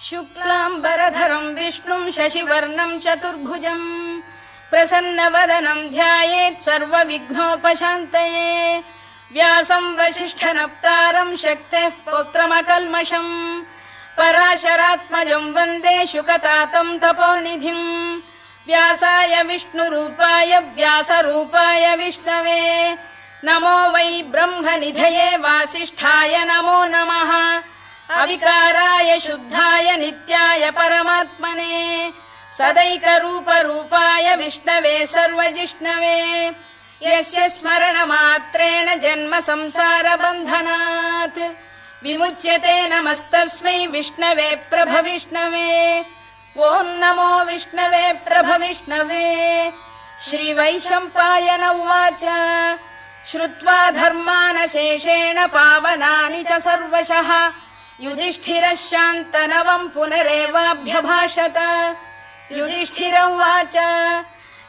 शुक्लाम्बरधरम् विष्णुम् शशिवर्णम् चतुर्भुजम् प्रसन्नवदनम् ध्यायेत् सर्वविघ्नोपशान्तये व्यासम् वसिष्ठनप्तारम् शक्तेः पौत्रमकल्मषम् पराशरात्मजम् वन्दे शुकतातम् तपोनिधिम् व्यासाय विष्णुरूपाय व्यासरूपाय विष्णवे नमो वै ब्रह्मनिधये वासिष्ठाय नमो नमः अविकाराय शुद्धाय नित्याय परमात्मने सदैकरूपरूपाय विष्णवे सर्वजिष्णवे यस्य स्मरणमात्रेण जन्म संसारबन्धनात् विमुच्यते नमस्तस्मै विष्णवे प्रभविष्णवे ॐ नमो विष्णवे प्रभविष्णवे श्रीवैशम्पायन उवाच श्रुत्वा धर्मानशेषेण पावनानि च सर्वशः युधिष्ठिरः शान्तनवम् पुनरेवाभ्यभाषत युधिष्ठिर उवाच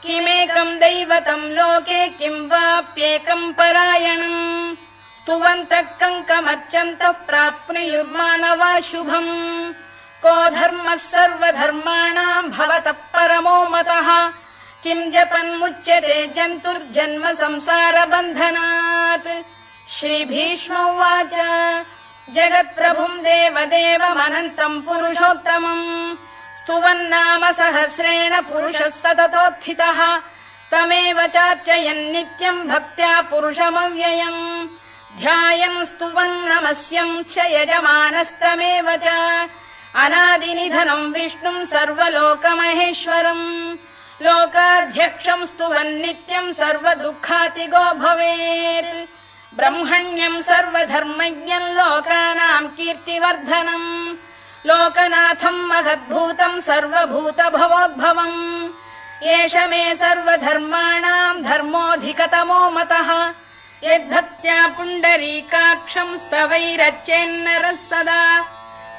किमेकम् दैवतम् लोके किम् वाप्येकम् परायणम् स्तुवन्तः कङ्कमर्चन्तः प्राप्नुयुर्मानवा शुभम् को धर्मः सर्वधर्माणाम् भवतः परमो मतः किम् जपन्मुच्यते जन्तुर्जन्म संसारबन्धनात् श्रीभीष्म उवाच जगत्प्रभुम् देवदेवमनन्तम् पुरुषोत्तमम् स्तुवन्नाम सहस्रेण पुरुषः सततोत्थितः तमेव चार्चयन् नित्यम् भक्त्या पुरुषमव्ययम् ध्यायन् स्तुवन् नमस्यम् च यजमानस्तमेव च अनादिनिधनम् विष्णुम् सर्वलोकमहेश्वरम् लोकाध्यक्षम् स्तुवन् नित्यम् सर्वदुःखातिगो भवेत् ब्रह्मण्यम् सर्वधर्मज्ञम् लोकानाम् कीर्तिवर्धनम् लोकनाथम् महद्भूतम् सर्वभूतभवोद्भवम् एष मे सर्वधर्माणाम् धर्मोऽधिकतमो मतः यद्भक्त्या पुण्डरीकाक्षम् स्तवैरच्चेन्नरः सदा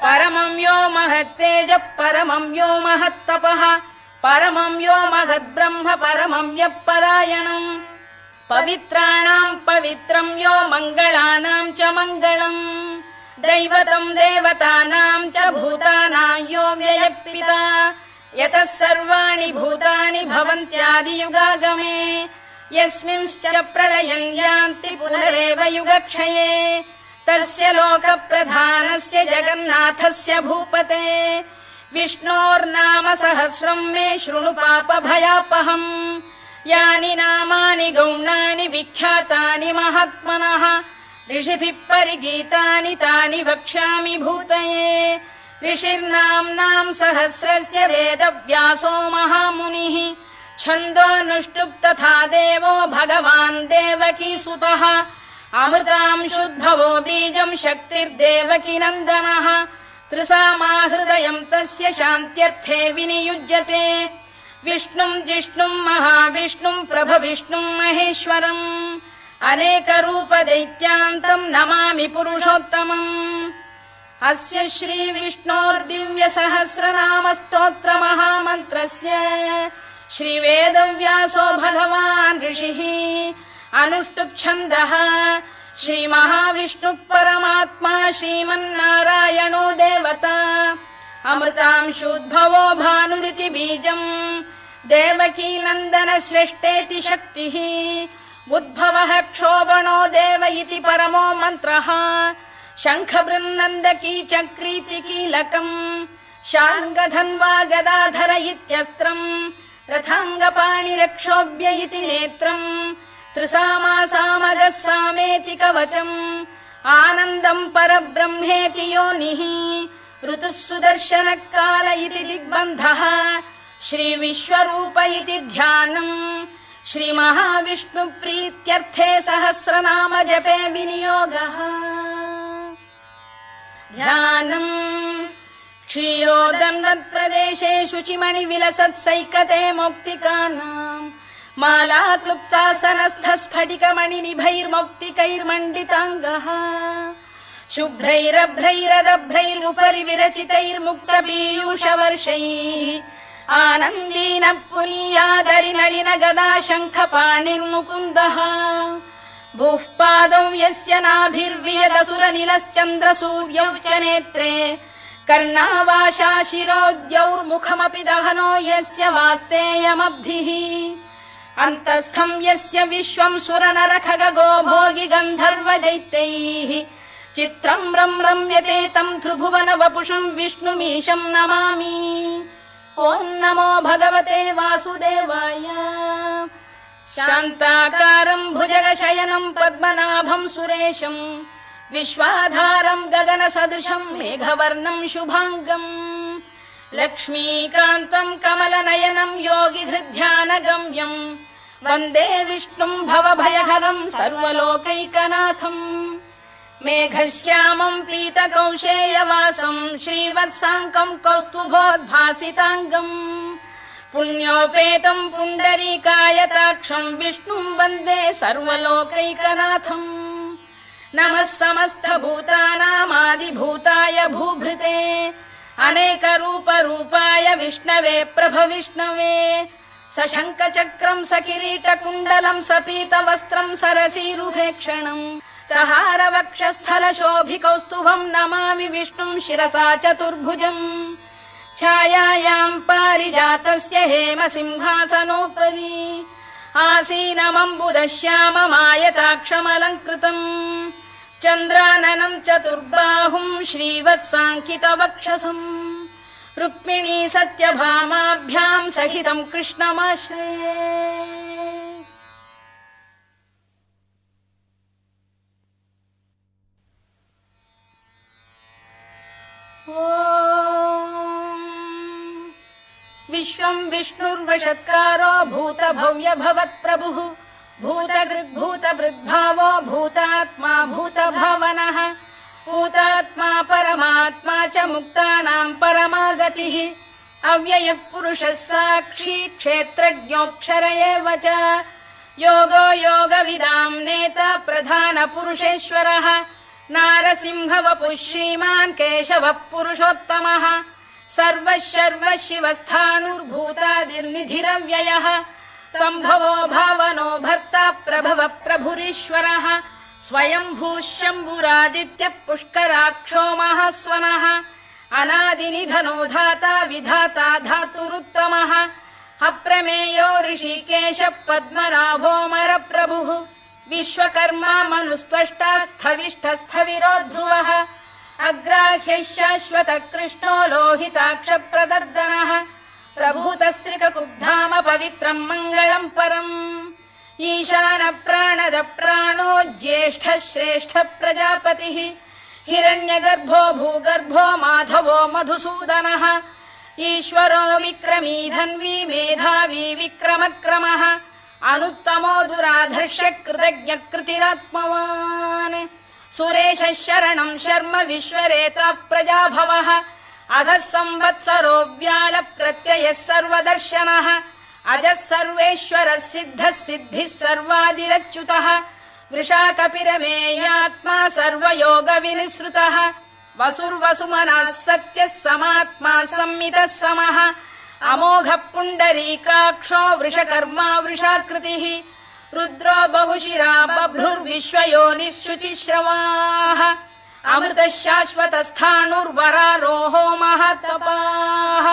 परमम् यो महत्तेजः परमम् यो महत्तपः परमम् यो महद्ब्रह्म परमम् यः परायणम् पवित्राणाम् पवित्रम् यो मङ्गलानाम् च मङ्गलम् दैवतम् देवतानाम् च भूतानाम् यो व्ययः यतः सर्वाणि भूतानि भवन्त्यादियुगागमे यस्मिंश्च प्रलयम् यान्ति पुनरेव युगक्षये तस्य लोकप्रधानस्य जगन्नाथस्य भूपते विष्णोर्नाम सहस्रम् मे शृणु पापभयापहम् यानि नामानि गौणानि विख्यातानि महात्मनः ऋषिभिः परिगीतानि तानि वक्ष्यामि भूतये ऋषिर्नाम्नाम् सहस्रस्य वेदव्यासो महामुनिः छन्दोऽनुष्टुप् तथा देवो भगवान् देवकीसुतः अमृतांशुद्भवो बीजम् शक्तिर्देवकी नन्दनः त्रिसामाहृदयम् तस्य शान्त्यर्थे विनियुज्यते विष्णुम् जिष्णुम् महाविष्णुम् प्रभविष्णुम् महेश्वरम् अनेकरूपदैत्यान्तम् नमामि पुरुषोत्तमम् अस्य श्रीविष्णोर्दिव्यसहस्रनामस्तोत्रमहामन्त्रस्य श्रीवेदव्यासो भगवान् ऋषिः अनुष्टुप्छन्दः श्रीमहाविष्णुः परमात्मा श्रीमन्नारायणो देवता अमृतांशुद्भवो भानुरिति बीजम् देवकी नन्दन श्रेष्ठेति शक्तिः उद्भवः क्षोभणो देव इति परमो मन्त्रः शङ्खबृन्नन्दकी चक्रीति कीलकम् शार्ङ्गधन्वा गदाधर इत्यस्त्रम् रथाङ्गपाणिरक्षोभ्य इति नेत्रम् त्रिसामासामगः सामेति कवचम् आनन्दम् परब्रह्मेति योनिः ऋतुः सुदर्शनकाल इति दिग्बन्धः श्रीविश्वरूप इति ध्यानम् श्रीमहाविष्णुप्रीत्यर्थे सहस्रनाम जपे विनियोगः ध्यानम् क्षीरोदन्वत्प्रदेशे शुचिमणिविलसत्सैकते मौक्तिकानाम् माला क्लुप्तासनस्थ स्फटिकमणिनिभैर्मौक्तिकैर्मण्डिताङ्गः शुभ्रैरभ्रैरदभ्रैरुपरि विरचितैर्मुक्तपीयूषवर्षैः आनन्दीनः पुनीयादरिनलिन गदा शङ्खपाणिर्मुकुन्दः भूः पादौ यस्य नाभिर्वियदसुरनिलश्चन्द्रसूर्यौ च नेत्रे कर्णावाशा शिरोद्यौर्मुखमपि दहनो यस्य वास्तेयमब्धिः अन्तस्थं यस्य विश्वं सुरनर खगो भोगि गन्धर्व दैत्यैः चित्रं रम्यते तं त्रिभुवन वपुषं विष्णुमीशं नमामि। ॐ नमो भगवते वासुदेवाय। शान्ताकारं भुजगशयनं पद्मनाभं सुरेशं विश्वाधारं गगनसदृशं मेघवर्णं शुभाङ्गं लक्ष्मीकान्तं कमलनयनं योगिहृद्ध्यानगम्यं वन्दे विष्णुं भवभयहरं सर्वलोकैकनाथम्। मेघश्यामं पीतकौशेयवासं श्रीवत्साङ्कं कौस्तुभोद्भासिताङ्गम् पुण्योपेतं पुण्डरीकायताक्षं विष्णुं वन्दे सर्वलोकैकनाथम्। नमः समस्तभूतानामादिभूताय भूभृते अनेकरूपरूपाय विष्णवे प्रभविष्णवे सशङ्खचक्रं सकिरीटकुण्डलं सपीतवस्त्रं सरसीरुभेक्षणम् सहारवक्षस्थलशोभिकौस्तुभं नमामि विष्णुं शिरसा चतुर्भुजम्। छायायां पारिजातस्य हेमसिंहासनोपरि आसीनमम्बुदश्याममायताक्षमलङ्कृतम् चन्द्राननं चतुर्बाहुं श्रीवत्साङ्कितवक्षसम् रुक्मिणी सत्यभामाभ्यां सहितं कृष्णमाश्रये। विश्वं विष्णुर्वषत्कारो भूतभव्य भवत्प्रभुः भूतगृद्भूतभृद्भावो भूतात्मा भूतभावनः भूतात्मा परमात्मा च मुक्तानां परमागतिः अव्ययः पुरुषः साक्षी क्षेत्रज्ञोऽक्षर एव च योगो योगविदां नेता प्रधानपुरुषेश्वरः नारसिंहवपुः श्रीमान् केशवः पुरुषोत्तमः सर्वः शर्वः शिवस्थाणुर्भूतादिर्निधिरव्ययः सम्भवो भावनो भर्ता प्रभवः प्रभुरीश्वरः स्वयंभूः शम्भुरादित्यः पुष्कराक्षो महास्वनः अनादिनिधनो धाता विधाता धातुरुत्तमः अप्रमेयो ऋषिकेशः पद्मनाभोऽमर प्रभुः विश्वकर्मा मनुस्त्वष्टा स्थविष्ठस्थविरो ध्रुवः अग्राह्यः शाश्वतः कृष्णो लोहिताक्ष प्रदर्दनः प्रभूतस्त्रिककुब्धाम पवित्रं मङ्गलं परम् ईशान प्राणद प्राणो ज्येष्ठः श्रेष्ठः प्रजापतिः हिरण्यगर्भो भूगर्भो माधवो मधुसूदनः ईश्वरो विक्रमी धन्वी मेधावी विक्रमक्रमः अनुत्तमो दुराधर्ष कृतज्ञ कृतिरात्मवान् सुरेशः शरणं शर्म विश्वरेता प्रजाभवः अघः संवत्सरो व्याल प्रत्ययः सर्वदर्शनः अजः सर्वेश्वरः सिद्धः सिद्धिः सर्वादिरच्युतः वृषाकपिरमेयात्मा सर्वयोगविनिसृतः वसुर्वसुमनः सत्यः समात्मा संमितः समः अमोघः पुण्डरीकाक्षो वृषकर्मा वृषाकृतिः रुद्रो बहुशिरा बभ्रुर्विश्वयोनिः शुचिश्रवाः अमृतः शाश्वतस्थाणुर्वरारोहो महातपाः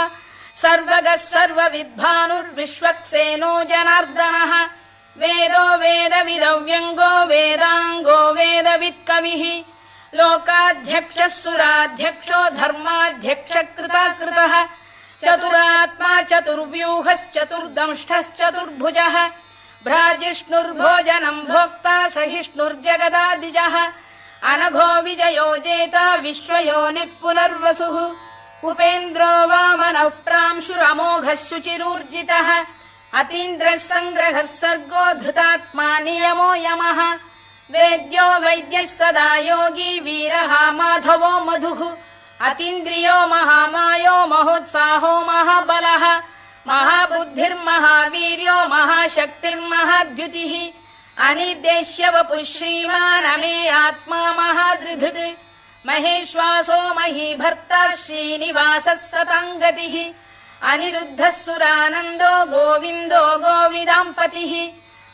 सर्वगः सर्वविद्भानुर्विश्वक्सेनो जनार्दनः वेदो वेदविदव्यङ्गो वेदाङ्गो वेदवित्कविः लोकाध्यक्षः सुराध्यक्षो धर्माध्यक्षः कृताकृतः चतुरात्मा चतुर्व्यूहश्चतुर्दंष्टश्चतुर्भुजः भ्राजिष्णुर्भोजनं भोक्ता सहिष्णुर्जगदादिजः अनघो विजयो जेता विश्वयोनिः पुनर्वसुः उपेन्द्रो वामनः प्रांशुरमोघः शुचिरूर्जितः अतीन्द्रः सङ्ग्रहः सर्गो धृतात्मा नियमो यमः वेद्यो वैद्यः सदा योगी वीरः माधवो मधुः अतीन्द्रियो महामायो महोत्साहो महाबलः महाबुद्धिर्महावीर्यो महाशक्तिर्महाद्युतिः अनिर्देश्य वपुः श्रीमान् अमे आत्मा महादृधृत् महेश्वासो महीभर्ता श्रीनिवासः सताङ्गतिः अनिरुद्धः सुरानन्दो गोविन्दो गोविदाम्पतिः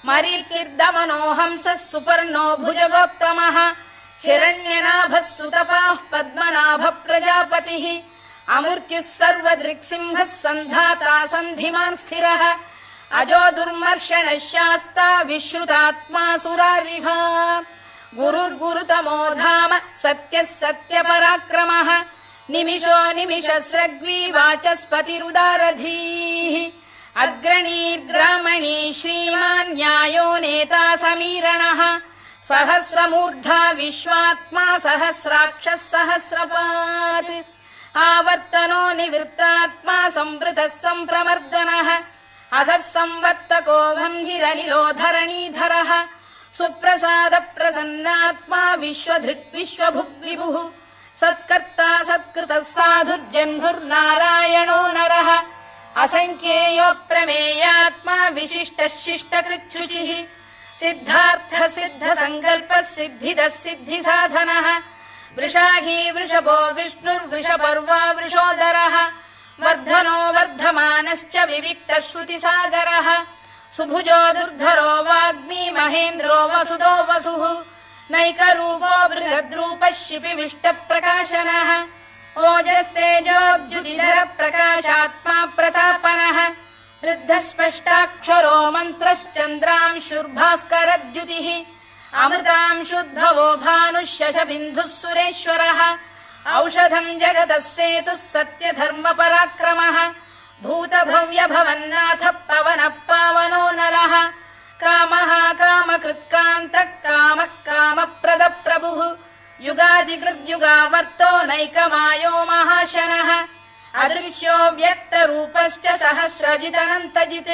मरीचिर्दमनो हंसः सुपर्णो भुजगोत्तमः हिरण्यनाभः सुतपाः पद्मनाभः प्रजापतिः अमृत्युः सर्वदृक्सिंहः सन्धाता सन्धिमान् स्थिरः अजो दुर्मर्षणः शास्ता विश्रुतात्मा सुरारिः गुरुर्गुरुतमो धाम सत्यः सत्यपराक्रमः निमिषो निमिषस्रग्वी वाचस्पतिरुदारधीः अग्रणीर्ग्रामणी श्रीमान् न्यायो नेता समीरणः सहस्रमूर्धा विश्वात्मा सहस्राक्षः सहस्रपात् आवर्तनो निवृत्तात्मा संवृतः सम्प्रमर्दनः अधः संवर्तको वह्निरनिलो धरणीधरः सुप्रसाद प्रसन्नात्मा विश्वधृक् विश्वभुग् विभुः सत्कर्ता सत्कृतः साधुर्जह्नुर्नारायणो नरः असङ्ख्येयो प्रमेयात्मा विशिष्टः शिष्टकृच्छुचिः सिद्धार्थ सिद्ध संकल्पः सिद्धिदः सिद्धिसाधनः वृषाही वृषभो विष्णुर्वृषपर्वा वृषोदरः वर्धनो वर्धमानश्च विविक्तः श्रुतिसागरः सुभुजो दुर्धरो वाग्मी महेन्द्रो वसुदो वसुः नैकरूपो बृहद्रूपः शिपिविष्टप्रकाशनः ओजस्तेजोऽब्जुदिधर प्रकाशात्मा प्रतापनः वृद्धस्पष्टाक्षरो मन्त्रश्चन्द्रांशुर्भास्करद्युतिः अमृतांशुद्भवो भानुः शशबिन्दुः सुरेश्वरः औषधम् जगतः सेतुः सत्यधर्मपराक्रमः भूतभव्यभवन्नाथः पवनः पावनो नलः कामः कामकृत्कान्तः कामः कामप्रदप्रभुः युगादिकृद्युगावर्तो नैकमायो महाशनः अदृश्यो व्यक्तरूपश्च सहस्रजिदनन्तजित्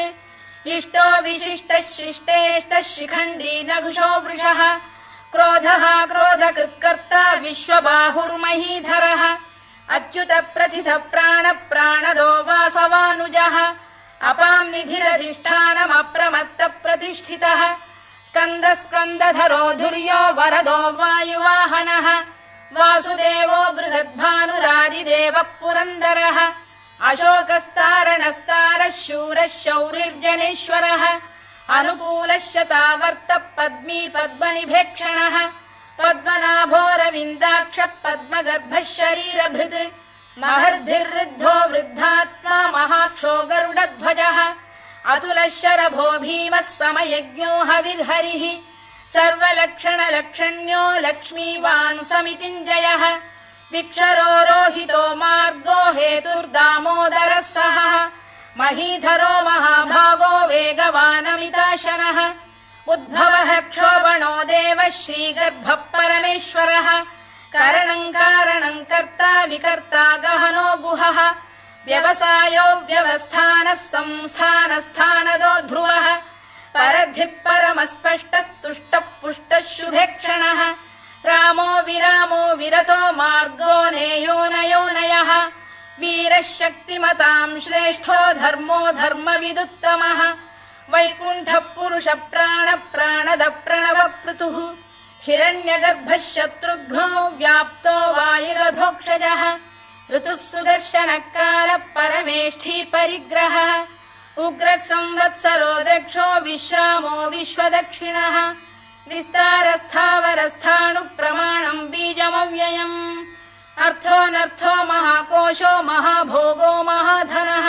इष्टो विशिष्टः शिष्टेष्टः शिखण्डी नघुषो वृषः क्रोधः क्रोधकृत्कर्ता विश्वबाहुर्महीधरः अच्युत प्रथित प्राण प्राणदो वासवानुजः अपां निधिरधिष्ठानमप्रमत्त प्रतिष्ठितः स्कन्द स्कन्दधरो धुर्यो वरदो वायुवाहनः वासुदेवो बृहद्भानुरादिदेवः पुरन्दरः अशोकस्तारणस्तारः शूरः शौरिर्जनेश्वरः अनुकूलः शतावर्तः पद्मी पद्मनिभेक्षणः पद्मनाभोरविन्दाक्षः पद्मगर्भः शरीरभृत् महर्धिर्वृद्धो वृद्धात्मा महाक्षो गरुडध्वजः अतुलः शरभो भीमः समयज्ञो हविर्हरिः सर्वलक्षणलक्षण्यो लक्ष्मीवान् समितिञ्जयः विक्षरो रोहितो मार्गो हेतुर्दामोदरः सहः महीधरो महाभागो वेगवानमिताशनः उद्भवः क्षोभणो देवः श्रीगर्भः परमेश्वरः करणम् कारणम् कर्ता विकर्ता गहनो गुहः व्यवसायो व्यवस्थानः संस्थानस्थानदो ध्रुवः परधिः परमस्पष्टस्तुष्टः पुष्टः शुभेक्षणः रामो विरामो विरतो मार्गो नेयोनयोनयः वीरः शक्तिमताम् श्रेष्ठो धर्मो धर्मविदुत्तमः वैकुण्ठः पुरुष प्राण प्राणद प्रणव पृतुः हिरण्यगर्भः शत्रुघ्नो व्याप्तो वायुरधोक्षजः ऋतुः सुदर्शनः कालः परमेष्ठी परिग्रहः उग्रः संवत्सरो दक्षो विश्रामो विश्वदक्षिणः विस्तारस्थावरस्थाणुः प्रमाणम् बीजमव्ययम् अर्थोऽनर्थो महाकोशो महाभोगो महाधनः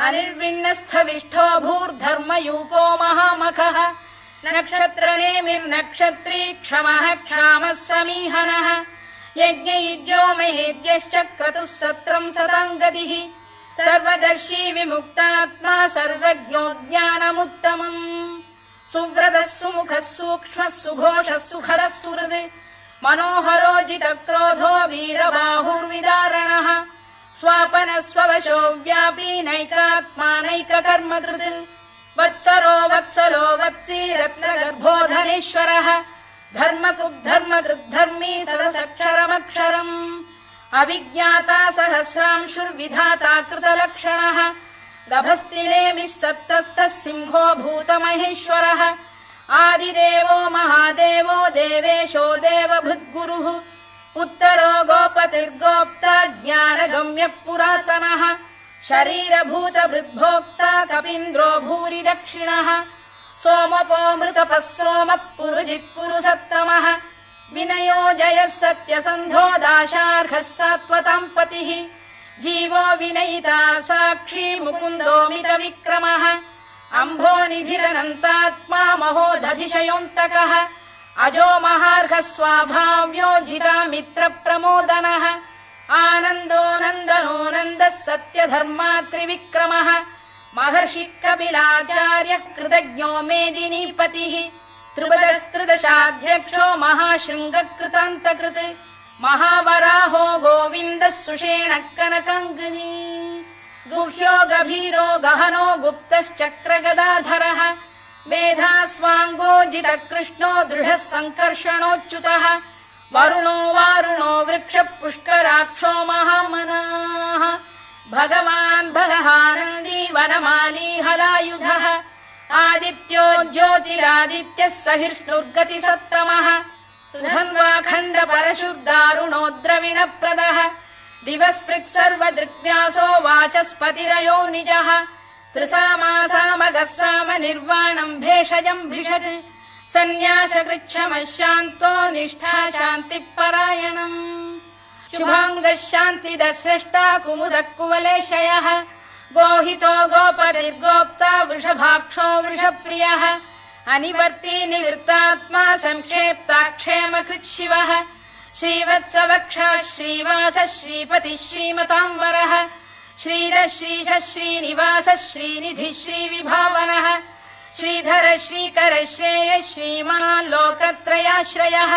अनिर्विण्णस्थविष्ठो भूर्धर्मयूपो महामखः नक्षत्रनेमिर्नक्षत्री क्षमः क्षामः समीहनः यज्ञयुज्यो महेद्यश्च क्रतुः सत्रम् सताम् गतिः सर्वदर्शी विमुक्तात्मा सर्वज्ञो ज्ञानमुत्तमम् सुव्रतः सुमुखः सूक्ष्मः सुघोषः सुखदः सुहृद् मनोहरो जितक्रोधो वीरबाहुर्विदारणः स्वापनः स्ववशो व्यापी नैकात्मा नैककर्मकृत् वत्सरो वत्सलो वत्सी रत्नगर्भो धनेश्वरः धर्मकृद्धर्मकृद्धर्मी सदसक्षरमक्षरम् अविज्ञाता सहस्रांशुर्विधाता कृतलक्षणः गभस्तिनेमिः सत्तस्तः सिंहो भूतमहेश्वरः आदिदेवो महादेवो देवेशो देवभृद्गुरुः उत्तरो गोपतिर्गोप्ता ज्ञानगम्यः पुरातनः शरीरभूतभृद्भोक्ता कपीन्द्रो भूरि दक्षिणः सोमपोऽमृतपः सोमः पुरुजित्पुरुसत्तमः विनयो जयः सत्यसन्धो दाशार्हः सात्वताम् पतिः जीवो विनयिता साक्षी मुकुन्दोमित विक्रमः अम्भोनिधिरनन्तात्मा महोदधिशयोऽन्तकः अजो महार्घ स्वाभाव्यो जितामित्र प्रमोदनः आनन्दो नन्दनो नन्दः सत्यधर्मा त्रिविक्रमः महर्षि कपिलाचार्य कृतज्ञो मेदिनीपतिः त्रिपदस्त्रिदशाध्यक्षो महाशृङ्गकृतान्तकृत् महावराहो गोविन्दः सुषेणः कनकाङ्गनी गुह्यो गभीरो गहनो गुप्तश्चक्रगदाधरः मेधास्वाङ्गो जितः कृष्णो दृढः सङ्कर्षणोच्युतः वरुणो वारुणो वृक्षः पुष्कराक्षो महामनाः भगवान् बलहानन्दी वनमाली हलायुधः आदित्यो ज्योतिरादित्यः सहिष्णुर्गतिसत्तमः सुधन्वाखण्ड परशुर्दारुणो द्रविणप्रदः दिवस्पृक् सर्वदृक्व्यासो वाचस्पतिरयो निजः त्रिसामासामगः साम निर्वाणम् भेषजम् भिषक् सन्न्यासकृच्छमः शान्तो निष्ठा शान्तिपरायणम् शुभाङ्गः शान्तिदः स्रष्टा कुमुदः कुवलेशयः गोहितो गोपतिर्गोप्ता वृषभाक्षो वृषप्रियः अनिवर्ती निवृत्तात्मा संक्षेप्ताक्षेमकृत् शिवः श्रीवत्सवक्षा श्रीवासः श्रीपतिः श्रीमताम्बरः श्रीधः श्रीशः श्रीनिवासः श्रीनिधिः श्रीविभावनः श्रीधर श्रीकर श्रेयः श्रीमान् लोकत्रयाश्रयः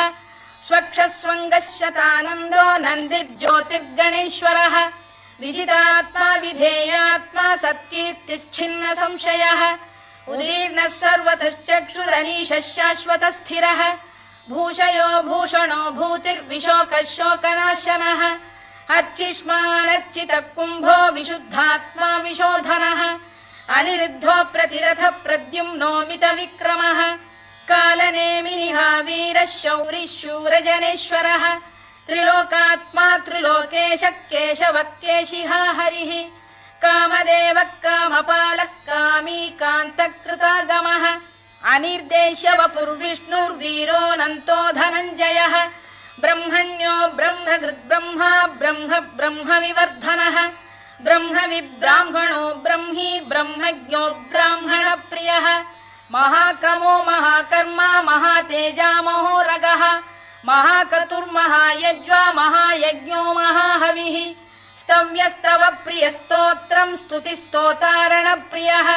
स्वक्षः स्वङ्गः शतानन्दो नन्दिर्ज्योतिर्गणेश्वरः विजितात्मा विधेयात्मा सत्कीर्तिश्छिन्न संशयः उदीर्णः सर्वतश्चक्षुरनीशः शाश्वतः स्थिरः भूषयो भूषणो भूतिर्विशोकः शोकनाशनः अर्चिष्मानर्चितः कुम्भो विशुद्धात्मा विशोधनः अनिरुद्धो प्रतिरथ प्रद्युम्नोमित विक्रमः कालनेमिनिः वीरः शौरिः शूरजनेश्वरः त्रिलोकात्मा त्रिलोकेशः केशवः केशिहा हरिः कामदेवः कामपालः कामी कान्तकृतागमः अनिर्देश्य वपुर्विष्णुर्वीरोऽनन्तो धनञ्जयः ब्रह्मण्यो ब्रह्मकृद्ब्रह्मा ब्रह्म ब्रह्मविवर्धनः ब्रह्मविब्राह्मणो ब्रह्मी ब्रह्मज्ञो ब्राह्मणप्रियः महाक्रमो महाकर्मा महातेजा महोरगः महाक्रतुर्महायज्वा महायज्ञो महाहविः स्तव्यस्तव प्रियस्तोत्रम् स्तुतिस्तोतारणप्रियः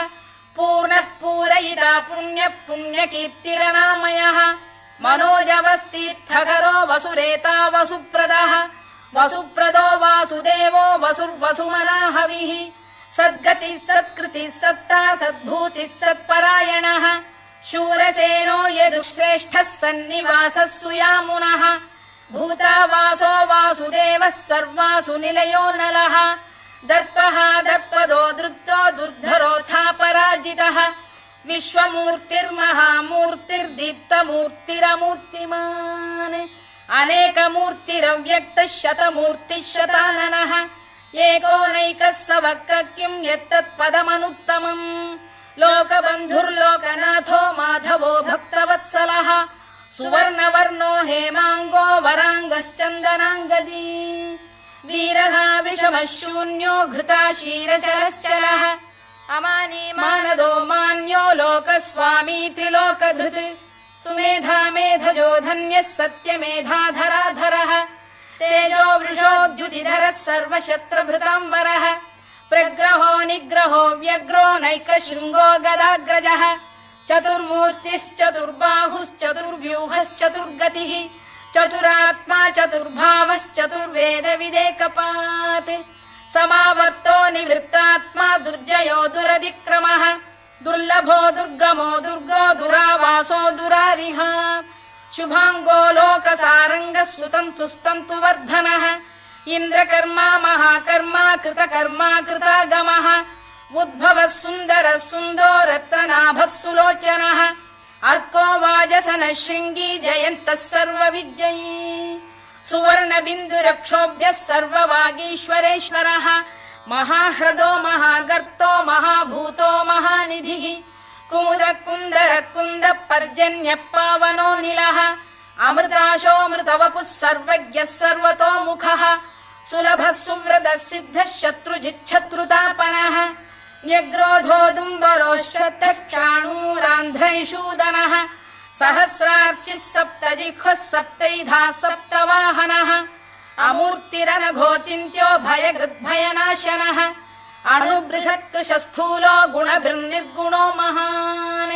पूर्णः पूरयिता पुण्यः पुण्यकीर्तिरनामयः मनोजवस्तीर्थकरो वसुरेता वसुप्रदः वसुप्रदो वासुदेवो वसुर्वसुमनाहविः सद्गतिः सत्कृतिः सत्ता सद्भूतिः सत्परायणः शूरसेनो यदुश्रेष्ठः सन्निवासः सुयामुनः भूतावासो वासुदेवः सर्वासु निलयो नलः दर्पः दर्पदो दृप्तो दुर्धरोऽथा पराजितः विश्वमूर्तिर्महामूर्तिर्दीप्तमूर्तिरमूर्तिमान् अनेकमूर्तिरव्यक्तः शतमूर्तिः शताननः एकोनैकः स वक्र किम् यत्तत्पदमनुत्तमम् लोकबन्धुर्लोकनाथो माधवो भक्तवत्सलः सुवर्णवर्णो हेमाङ्गो वराङ्गश्चन्दनाङ्गदी वीरः विषमः शून्यो घृता क्षीरचरश्चलः अमानी मानदो मान्यो लोकस्वामी त्रिलोकभृत् सुमेधा मेधजो धन्यः सत्यमेधाधराधरः तेजो वृषोद्युतिधरः सर्वशस्त्रभृताम्बरः प्रग्रहो निग्रहो व्यग्रो नैकशृङ्गो गदाग्रजः चतुर्मूर्तिश्चतुर्बाहुश्चतुर्व्यूहश्चतुर्गतिः चतुरात्मा चतुर्भावश्चतुर्वेदविदेकपात् समावर्तो निवृत्तात्मा दुर्जयो दुरधिक्रमः दुर्लभो दुर्गमो दुर्गो दुरावासो दुरारिः शुभाङ्गो लोकसारङ्गः सुतन्तुस्तन्तुवर्धनः इन्द्रकर्मा महाकर्मा कृतकर्मा कृतागमः उद्भवः सुन्दरः सुन्दो रत्ननाभः सुलोचनः अर्को वाजसनः शृङ्गी जयन्तः सर्वविजयी सुवर्णबिन्दुरक्षोभ्यः सर्ववागीश्वरेश्वरः महाह्रदो महागर्तो महाभूतो महानिधिः कुमुद कुन्दर कुन्द पर्जन्यः पावनो निलः अमृताशोऽमृतवपुः सर्वज्ञः सर्वतोमुखः सुलभः सुव्रतः सिद्धः शत्रुजिच्छत्रुतापनः न्यग्रोधोदुम्बरोश्वत्थश्चाणूरान्ध्रैषूदनः सहस्रार्चिः सप्तजिह्वः सप्तैधा सप्तवाहनः अमूर्तिरनघोचिन्त्यो भयगृद्भयनाशनः अणुबृहत्कृशस्थूलो गुणभिर्निर्गुणो महान्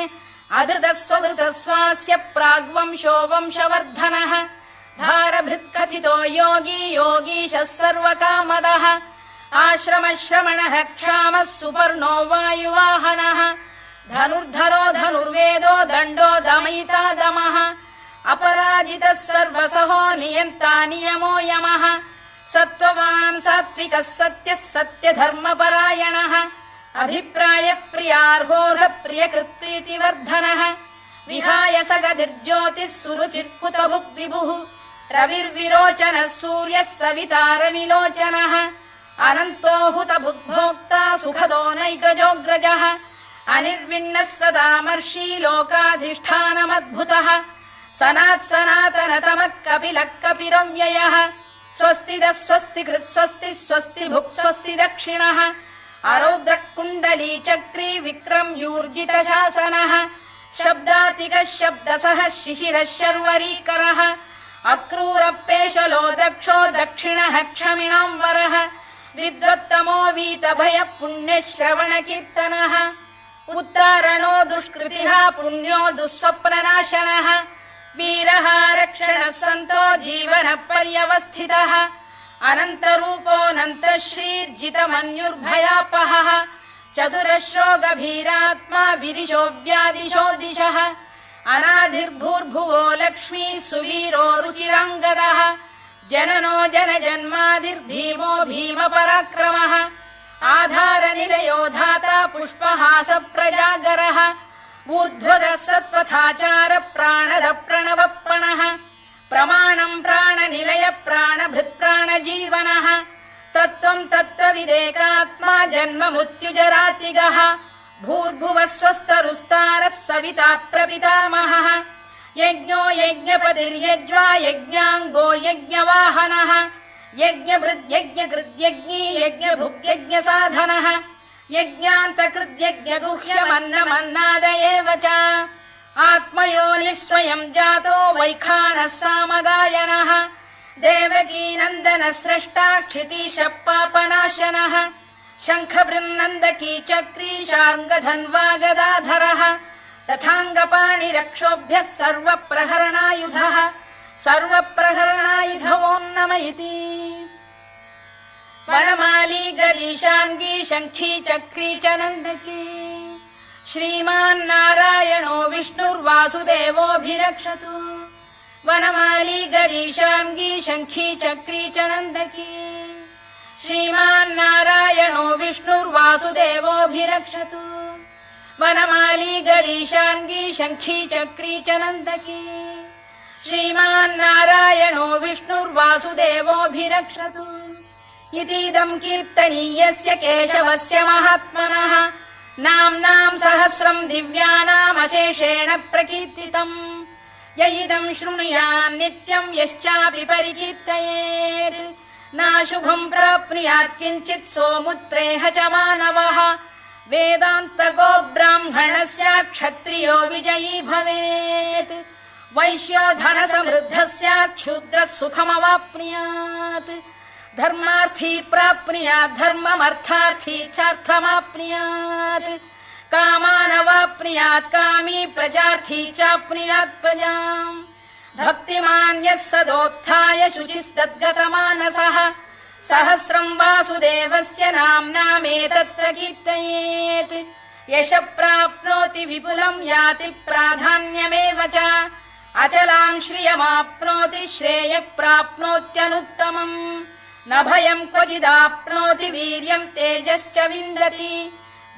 अधृतस्वधृतस्वास्य प्राग्वंशो वंशवर्धनः भारभृत्कथितो योगी योगीशः सर्वकामदः आश्रमश्रमणः क्षामः सुपर्णो वायुवाहनः धनुर्धरो धनुर्वेदो दण्डो दमयिता दमः अपराजितः सर्वसहो नियन्ता नियमो यमः सत्त्ववान् सात्विकः सत्यः सत्यधर्मपरायणः अभिप्रायप्रियार्होः प्रियकृत्प्रीतिवर्धनः विहाय सगतिर्ज्योतिः सुरुचिर्कुतभुग्विभुः रविर्विरोचनः सूर्यः सविता रविलोचनः अनन्तो हुतभुग्भोक्ता सुखदो नैकजोऽग्रजः अनिर्विण्णः सदामर्षी लोकाधिष्ठानमद्भुतः सनात्सनातनतमः कपिलः कपिरव्ययः स्वस्तिदः स्वस्तिकृत् स्वस्ति स्वस्ति भुक् स्वस्ति दक्षिणः अरौद्रः कुण्डली चक्री विक्रम्यूर्जितशासनः शब्दातिकः शब्दसः शिशिरः शर्वरीकरः अक्रूरपेशलो दक्षो दक्षिणः क्षमिणाम् वरः विद्वत्तमो वीतभयः पुण्यश्रवणकीर्तनः उत्तारणो दुष्कृतिः पुण्यो दुःस्वप्ननाशनः वीरः रक्षणः सन्तो जीवनः पर्यवस्थितः अनन्तरूपोऽनन्तः श्रीर्जितमन्युर्भयापहः चतुरश्रो गभीरात्मा विदिशो व्यादिशो दिशः अनाधिर्भूर्भुवो लक्ष्मी सुवीरो रुचिराङ्गदः जननो जनजन्मादिर्भीमो भीमपराक्रमः आधारनिलयो धाता पुष्पहास प्रजागरः ऊर्ध्वगः सत्पथाचार प्राणद प्रणवप्रणः प्रमाणम् प्राणनिलय प्राणभृत्प्राणजीवनः तत्त्वम् तत्त्वविदेकात्मा जन्म मृत्युजरातिगः भूर्भुवः स्वस्तरुस्तारः सविता प्रपितामहः यज्ञो यज्ञपतिर्यज्वा यज्ञाङ्गो यज्ञवाहनः यज्ञभृद्यज्ञकृद्यज्ञी यज्ञभुग्यज्ञसाधनः यज्ञान्तकृद्यज्ञगुह्यमन्नमन्नाद एव च आत्मयोनिः स्वयम् जातो वैखानः सामगायनः देवकीनन्दन स्रष्टा क्षितीशः पापनाशनः शङ्खबृन्नन्दकी चक्री शार्ङ्गधन्वा गदाधरः तथाङ्गपाणिरक्षोभ्यः सर्वप्रहरणायुधः सर्वप्रहरणायुधवो नम इति वनमाली गलीशाङ्गी शङ्खी चक्री च नन्दकी श्रीमान्नारायणो विष्णुर्वासुदेवोऽभिरक्षतु वनमाली गलीशाङ्गी शङ्खी चक्री च नन्दकी श्रीमान्नारायणो विष्णुर्वासुदेवोऽभिरक्षतु वनमाली गलीशाङ्गी शङ्खी चक्री च नन्दकी श्रीमान्नारायणो विष्णुर्वासुदेवोऽभिरक्षतु इतीदम् कीर्तनीयस्य केशवस्य महात्मनः नाम्नाम् सहस्रम् दिव्यानामशेषेण प्रकीर्तितम् य इदम् शृणुयान् नित्यम् यश्चापि परिकीर्तयेत् नाशुभम् प्राप्नुयात् किञ्चित् सोमुत्रेह च मानवः वेदान्तको ब्राह्मणस्य क्षत्रियो विजयी भवेत् वैश्यो धनसमृद्धः स्यात् क्षूद्रः सुखमवाप्नुयात् धर्मार्थी प्राप्नुयात् धर्ममर्थार्थी चार्थमाप्नुयात् कामानवाप्नुयात् कामी प्रजार्थी चाप्नुयात् प्रजाम् भक्तिमान् यः सदोत्थाय शुचिस्तद्गतमानसः सहस्रम् वासुदेवस्य नाम्नामेतत् प्रकीर्तयेत् यशः प्राप्नोति विपुलम् याति प्राधान्यमेव च अचलाम् श्रियमाप्नोति श्रेयः प्राप्नोत्यनुत्तमम् न भयम् क्वचिदाप्नोति वीर्यम् तेजश्च विन्दति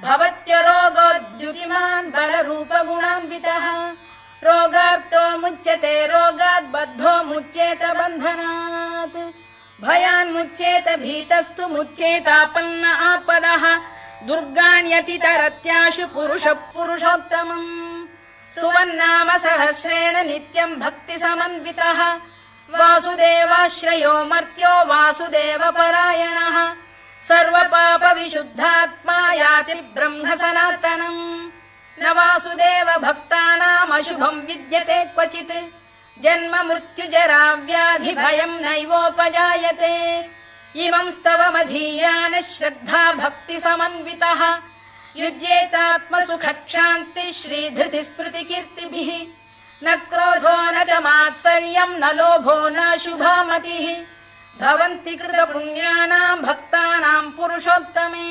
भवत्यरोगोद्युतिमान् बलरूपगुणान्वितः रोगार्तो मुच्यते रोगात् बद्धो मुच्येत बन्धनात् भयान्मुच्येत भीतस्तु मुच्येतापन्न आपदः दुर्गाण्यतितरत्याशु पुरुषः पुरुषोत्तमम् स्तुवन्नाम सहस्रेण नित्यम् भक्तिसमन्वितः वासुदेवाश्रयो मर्त्यो वासुदेवपरायणः सर्वपापविशुद्धात्मा याति ब्रह्म सनातनम् न वासुदेव भक्तानामशुभम् विद्यते क्वचित् जन्म मृत्युजरा व्याधि भयम् नैवोपजायते इमं स्तवमधीयान श्रद्धा भक्ति समन्वितः युज्येतात्मसुखक्षान्ति श्रीधृति स्मृति कीर्तिभिः न क्रोधो न च मात्सर्यम् न लोभो न शुभा मतिः भवन्ति कृतपुण्यानाम् भक्तानाम् पुरुषोत्तमे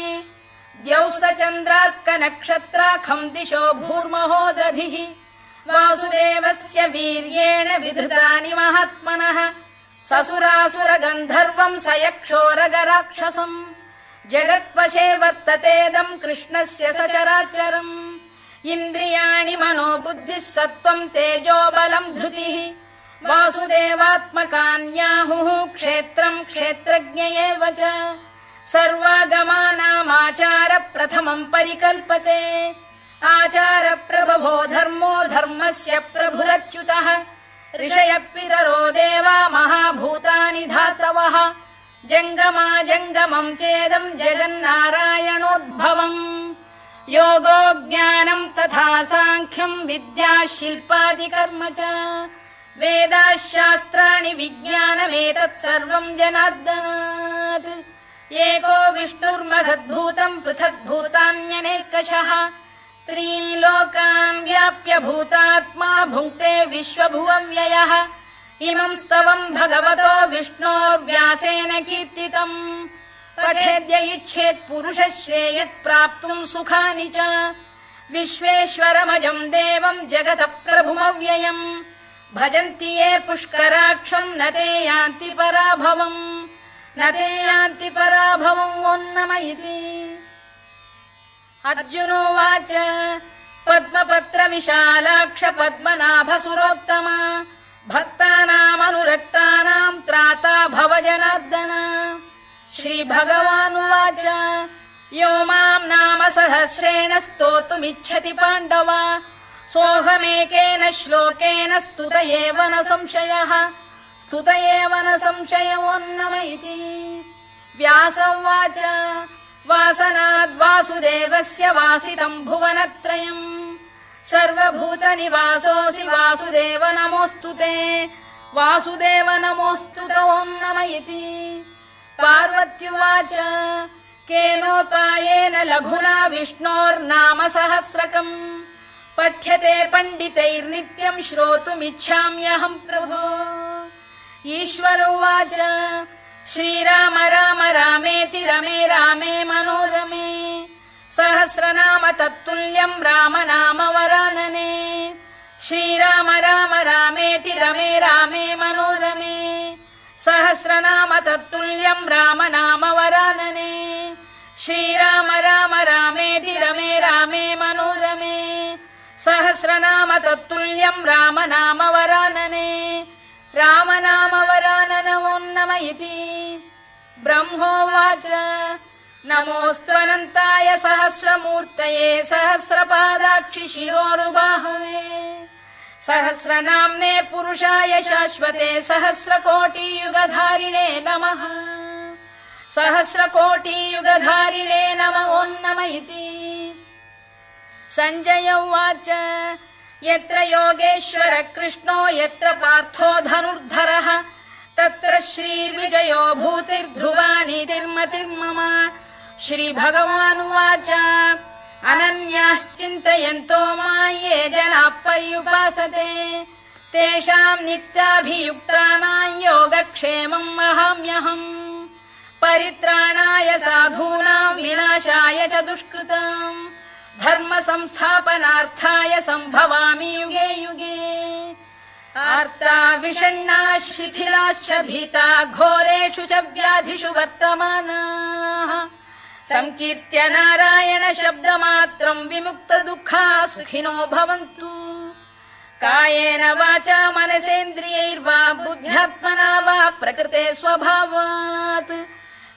द्यौः स चन्द्रार्कनक्षत्राखम् दिशो भूर्महो दधिः वासुदेवस्य वीर्येण विधृतानि महात्मनः ससुरासुरगन्धर्वम् स यक्षोरगराक्षसम् जगत्वशे वर्ततेदम् कृष्णस्य सचराचरम् इन्द्रियाणि मनो बुद्धिः सत्त्वम् तेजो बलम् धृतिः वासुदेवात्मकान्याहुः क्षेत्रम् क्षेत्रज्ञ एव च सर्वागमानामाचार प्रथमम् परिकल्पते आचार प्रभवो धर्मो धर्मस्य प्रभुरच्युतः ऋषयः पितरो देवा महाभूतानि धातवः जङ्गमा जङ्गमम् चेदम् जगन्नारायणोद्भवम् योगो ज्ञानम् तथा साङ्ख्यम् विद्या शिल्पादिकर्म च वेदाः शास्त्राणि विज्ञानमेतत् सर्वम् जनार्दनात् एको विष्णुर्महद्भूतम् पृथग्भूतान्यनेकशः त्रीन् लोकान् व्याप्य भूतात्मा भुङ्क्ते विश्वभुवव्ययः इमम् स्तवम् भगवतो विष्णोर्व्यासेन कीर्तितम् पठेद्य इच्छेत् पुरुषः श्रेयत् प्राप्तुम् सुखानि च विश्वेश्वरमजम् देवम् जगतः प्रभुमव्ययम् भजन्ति ये पुष्कराक्षम् न ते यान्ति पराभवम् न ते यान्ति पराभवम् ओन्नम इति अर्जुनोवाच पद्मपत्र विशालाक्ष पद्मनाभ सुरोत्तम भक्तानामनुरक्तानाम् त्राता भव जनार्दन श्रीभगवानुवाच यो माम् नाम सहस्रेण स्तोतुमिच्छति पाण्डव सोऽहमेकेन श्लोकेन स्तुत एव न संशयः स्तुत एव न संशयोन्नम इति व्यास उवाच वासनाद् वासुदेवस्य वासितम् भुवनत्रयम् सर्वभूतनिवासोऽसि वासुदेव नमोऽस्तु ते वासुदेव नमोऽस्तु ते ओन्नम इति पार्वत्युवाच केनोपायेन लघुना विष्णोर्नाम सहस्रकम् पठ्यते पण्डितैर्नित्यम् श्रोतुमिच्छाम्यहम् प्रभो ईश्वर उवाच श्रीराम राम रामेति रमे रामे मनोरमे सहस्रनाम तत्तुल्यम् राम नाम वरानने श्रीराम राम रामेति रमे रामे मनोरमे सहस्रनाम तत्तुल्यम् राम नाम वरानने श्रीराम राम रामेति रमे रामे मनोरमे सहस्रनाम तत्तुल्यम् राम नाम वरानने राम नाम वरानन ओन्नम इति ब्रह्मोवाच नमोऽस्त्वनन्ताय सहस्रमूर्तये सहस्रपादाक्षि शिरोरुबाहवे सहस्रनाम्ने पुरुषाय शाश्वते सहस्रकोटियुगधारिणे नमः सहस्रकोटियुगधारिणे नम ओन्नम इति सञ्जय उवाच यत्र योगेश्वर कृष्णो यत्र पार्थो धनुर्धरः तत्र श्रीर्विजयो भूतिर्ध्रुवा नीतिर्मतिर्मम श्रीभगवानुवाच अनन्याश्चिन्तयन्तो मां ये जनाः पर्युपासते तेषाम् नित्याभियुक्तानां योगक्षेमम् वहाम्यहम् परित्राणाय साधूनां विनाशाय च दुष्कृताम् धर्म संस्थापनार्थाय सम्भवामि युगे युगे आर्ता विषण्णाः शिथिलाश्च भीता घोरेषु च व्याधिषु वर्तमानाः संकीर्त्य नारायण शब्दमात्रम् विमुक्त दुःखाः सुखिनो भवन्तु कायेन वाचा मनसेन्द्रियैर्वा बुद्ध्यात्मना वा प्रकृते स्वभावात्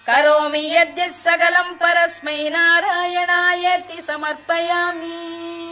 करोमि यद्यत् सकलम् परस्मै नारायणायेति समर्पयामि।